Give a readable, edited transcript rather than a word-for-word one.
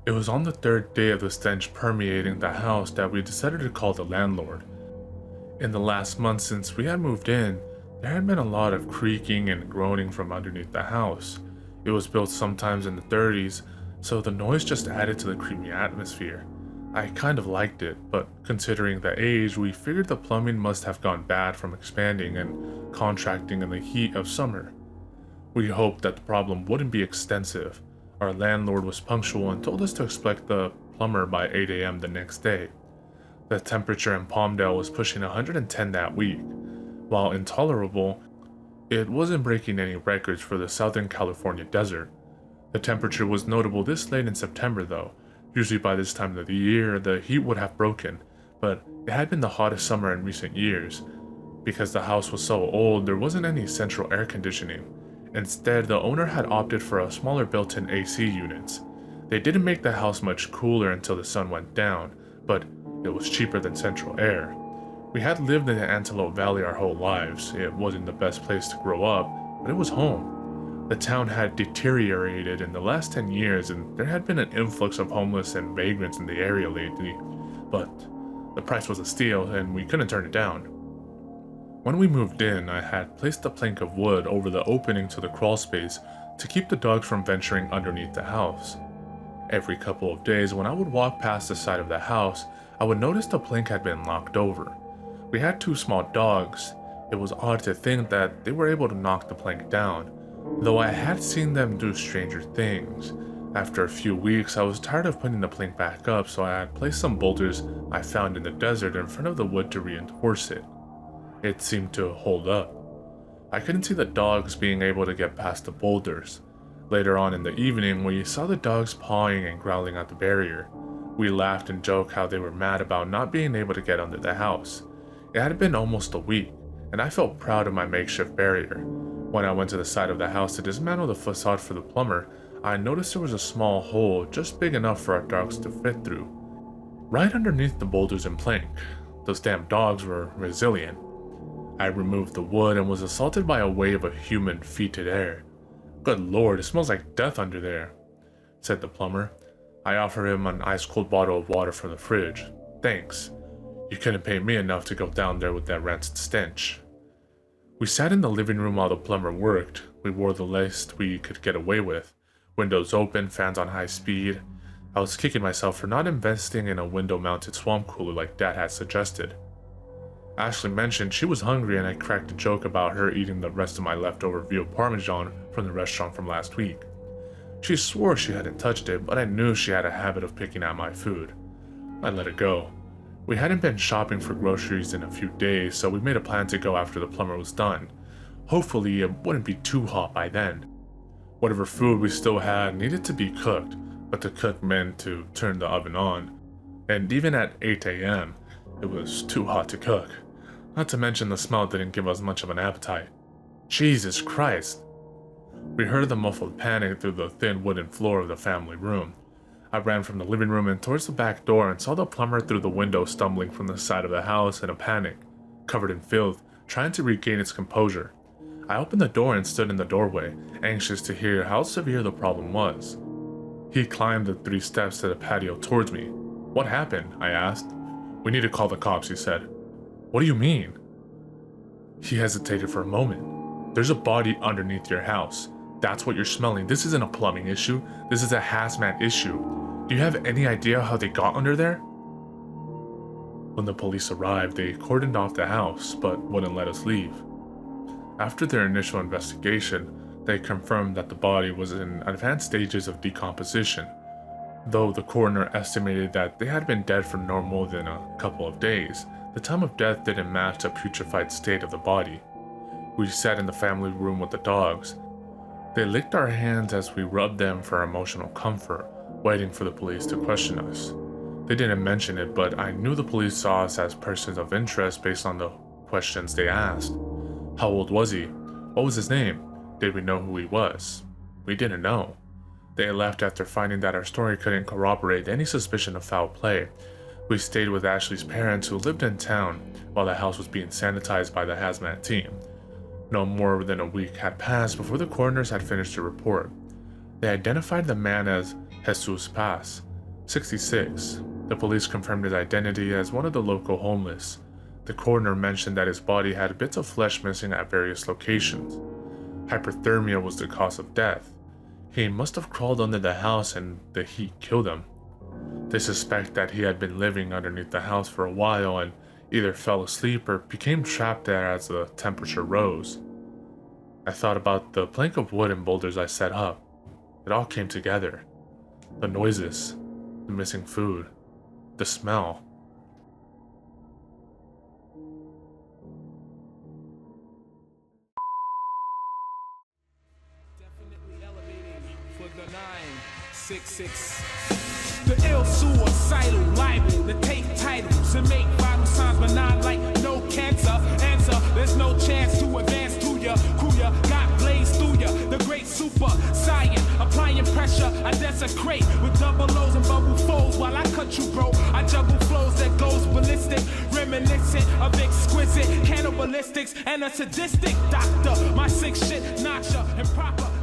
It was on the third day of the stench permeating the house that we decided to call the landlord. In the last month since we had moved in, there had been a lot of creaking and groaning from underneath the house. It was built sometimes in the 30s, so the noise just added to the creepy atmosphere. I kind of liked it, but considering the age, we figured the plumbing must have gone bad from expanding and contracting in the heat of summer. We hoped that the problem wouldn't be extensive. Our landlord was punctual and told us to expect the plumber by 8 a.m. the next day. The temperature in Palmdale was pushing 110 that week. While intolerable, it wasn't breaking any records for the Southern California desert. The temperature was notable this late in September though. Usually by this time of the year, the heat would have broken, but it had been the hottest summer in recent years. Because the house was so old, there wasn't any central air conditioning. Instead, the owner had opted for a smaller built-in AC units. They didn't make the house much cooler until the sun went down, but it was cheaper than central air. We had lived in the Antelope Valley our whole lives. It wasn't the best place to grow up, but it was home. The town had deteriorated in the last 10 years and there had been an influx of homeless and vagrants in the area lately, but the price was a steal and we couldn't turn it down. When we moved in, I had placed a plank of wood over the opening to the crawl space to keep the dogs from venturing underneath the house. Every couple of days when I would walk past the side of the house, I would notice the plank had been knocked over. We had two small dogs. It was odd to think that they were able to knock the plank down, though I had seen them do stranger things. After a few weeks, I was tired of putting the plank back up, so I had placed some boulders I found in the desert in front of the wood to reinforce it. It seemed to hold up. I couldn't see the dogs being able to get past the boulders. Later on in the evening, we saw the dogs pawing and growling at the barrier. We laughed and joked how they were mad about not being able to get under the house. It had been almost a week, and I felt proud of my makeshift barrier. When I went to the side of the house to dismantle the facade for the plumber, I noticed there was a small hole just big enough for our dogs to fit through. Right underneath the boulders and plank. Those damn dogs were resilient. I removed the wood and was assaulted by a wave of human fetid air. "Good lord, it smells like death under there," said the plumber. I offered him an ice-cold bottle of water from the fridge. "Thanks. You couldn't pay me enough to go down there with that rancid stench." We sat in the living room while the plumber worked. We wore the least we could get away with. Windows open, fans on high speed. I was kicking myself for not investing in a window-mounted swamp cooler like Dad had suggested. Ashley mentioned she was hungry and I cracked a joke about her eating the rest of my leftover veal parmesan from the restaurant from last week. She swore she hadn't touched it, but I knew she had a habit of picking at my food. I let it go. We hadn't been shopping for groceries in a few days, so we made a plan to go after the plumber was done. Hopefully it wouldn't be too hot by then. Whatever food we still had needed to be cooked, but to cook meant to turn the oven on. And even at 8 a.m., it was too hot to cook. Not to mention the smell didn't give us much of an appetite. Jesus Christ! We heard the muffled panic through the thin wooden floor of the family room. I ran from the living room and towards the back door and saw the plumber through the window stumbling from the side of the house in a panic, covered in filth, trying to regain its composure. I opened the door and stood in the doorway, anxious to hear how severe the problem was. He climbed the 3 steps to the patio towards me. "What happened?" I asked. "We need to call the cops," he said. "What do you mean?" He hesitated for a moment. "There's a body underneath your house. That's what you're smelling. This isn't a plumbing issue. This is a hazmat issue. Do you have any idea how they got under there?" When the police arrived, they cordoned off the house, but wouldn't let us leave. After their initial investigation, they confirmed that the body was in advanced stages of decomposition, though the coroner estimated that they had been dead for no more than a couple of days. The time of death didn't match the putrefied state of the body. We sat in the family room with the dogs. They licked our hands as we rubbed them for emotional comfort, waiting for the police to question us. They didn't mention it, but I knew the police saw us as persons of interest based on the questions they asked. How old was he? What was his name? Did we know who he was? We didn't know. They left after finding that our story couldn't corroborate any suspicion of foul play. We stayed with Ashley's parents who lived in town while the house was being sanitized by the hazmat team. No more than a week had passed before the coroners had finished the report. They identified the man as Jesus Paz, 66. The police confirmed his identity as one of the local homeless. The coroner mentioned that his body had bits of flesh missing at various locations. Hypothermia was the cause of death. He must have crawled under the house and the heat killed him. They suspect that he had been living underneath the house for a while and either fell asleep or became trapped there as the temperature rose. I thought about the plank of wood and boulders I set up. It all came together. The noises, the missing food, the smell. Definitely elevating for the 966. The ill suicidal libel to take titles and make vital signs, but not like no cancer. Answer, there's no chance to advance to ya. Crew ya, got blazed through ya. The great super science, applying pressure, I desecrate with double O's and bubble folds while I cut you, bro. I juggle flows that goes ballistic, reminiscent of exquisite cannibalistics and a sadistic doctor. My sick shit, notcha, improper.